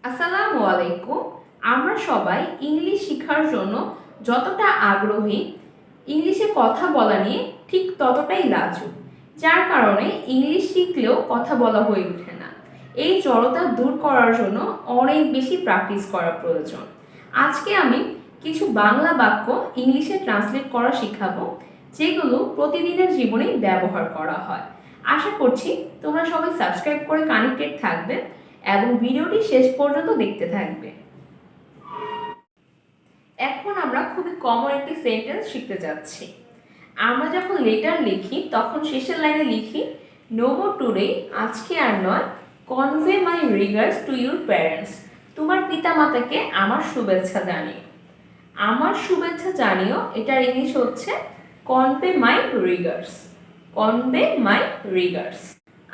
আসসালামু আলাইকুম। আমরা সবাই ইংলিশ শেখার জন্য যতটা আগ্রহী, ইংলিশে কথা বলা নিয়ে ঠিক ততটাই লাজুক, যার কারণে ইংলিশ শিখলেও কথা বলা হয়ে ওঠে না। এই জড়তা দূর করার জন্য অনেক বেশি প্র্যাকটিস করা প্রয়োজন। আজকে আমি কিছু বাংলা বাক্য ইংলিশে ট্রান্সলেট করা শেখাবো, যেগুলো প্রতিদিনের জীবনে ব্যবহার করা হয়। আশা করছি তোমরা সবাই সাবস্ক্রাইব করে কানেক্টেড থাকবে এবং ভিডিওটি শেষ পর্যন্ত দেখতে থাকবে। এখন আমরা খুবই কমন একটি সেন্টেন্স শিখতে যাচ্ছি। আমরা যখন লেটার লিখি তখন শেষের লাইনে লিখি নো মোর টুডে, আজকে আর নয়, convey my regards to your parents, তোমার পিতামাতাকে আমার শুভেচ্ছা জানিও। আমার শুভেচ্ছা জানিও, এটার ইংলিশ হচ্ছে কনভে মাই রিগার্ডস। কনভে মাই রিগার্ডস।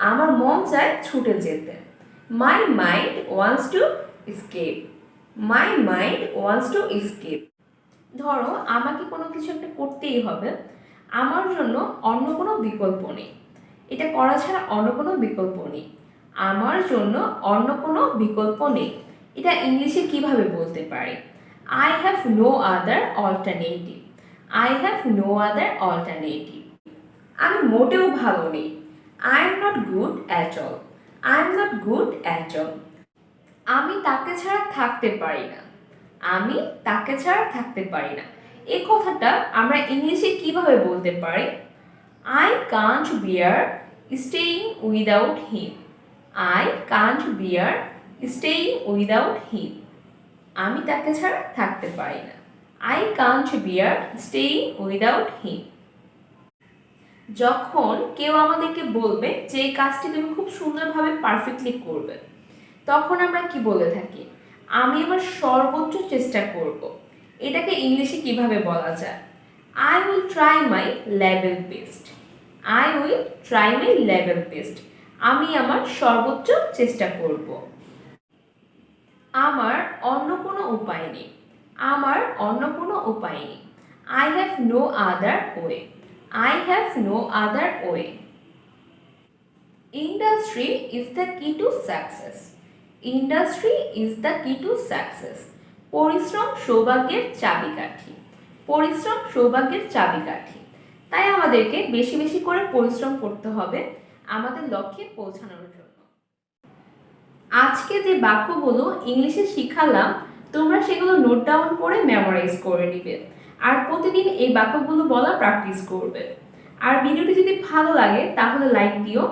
আমার মন চায় ছুটে যেতে। My mind wants to escape. My mind wants to escape. ধরো আমাকে কোনো কিছু একটা করতেই হবে, আমার জন্য অন্য কোনো বিকল্প নেই। এটা করা ছাড়া অন্য কোনো বিকল্প নেই। আমার জন্য অন্য কোনো বিকল্প নেই। এটা ইংলিশে কিভাবে বলতে পারি? I have no other alternative. I have no other alternative. আমি মোটেও ভালো নেই। I am not good at all. I am not good at all. আমি তাকে ছাড়া থাকতে পারি না। আমি তাকে ছাড়া থাকতে পারি না। এই কথাটা আমরা ইংলিশে কিভাবে বলতে পারি? I can't bear staying without him. I can't bear staying without him. আমি তাকে ছাড়া থাকতে পারি না। I can't bear staying without him. যখন কেউ আমাদেরকে বলবে যে এই কাজটি তুমি খুব সুন্দরভাবে পারফেক্টলি করবে, তখন আমরা কি বলে থাকি? আমি আমার সর্বোচ্চ চেষ্টা করব। এটাকে ইংলিশে কিভাবে বলা যায়? I will try my level best. I will try my level best. আমি আমার সর্বোচ্চ চেষ্টা করব। আমার অন্য কোনো উপায় নেই। আমার অন্য কোনো উপায় নেই। I have no other way. I have no other way. Industry is the key to success. Industry is the key to success. পরিশ্রম সৌভাগ্যের চাবিকাঠি। পরিশ্রম সৌভাগ্যের চাবিকাঠি। তাই আমাদেরকে বেশি বেশি করে পরিশ্রম করতে হবে আমাদের লক্ষ্যে পৌঁছানোর জন্য। আজকে যে বাক্যগুলো ইংলিশে শিখালাম, তোমরা সেগুলো নোট ডাউন করে মেমোরাইজ করে নিবে আর প্রতিদিন এই বাক্যগুলো বলা প্র্যাকটিস করবে। আর ভিডিওটি যদি ভালো লাগে তাহলে লাইক দিও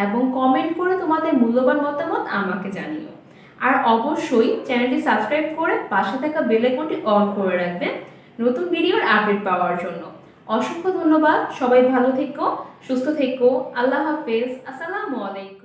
এবং কমেন্ট করে তোমাদের মূল্যবান মতামত আমাকে জানিও। আর অবশ্যই চ্যানেলটি সাবস্ক্রাইব করে পাশে থাকা বেল আইকনটি অন করে রাখবে নতুন ভিডিওর আপডেট পাওয়ার জন্য। অসংখ্য ধন্যবাদ। সবাই ভালো থেকো, সুস্থ থেকো। আল্লাহ হাফেজ। আসসালামু আলাইকুম।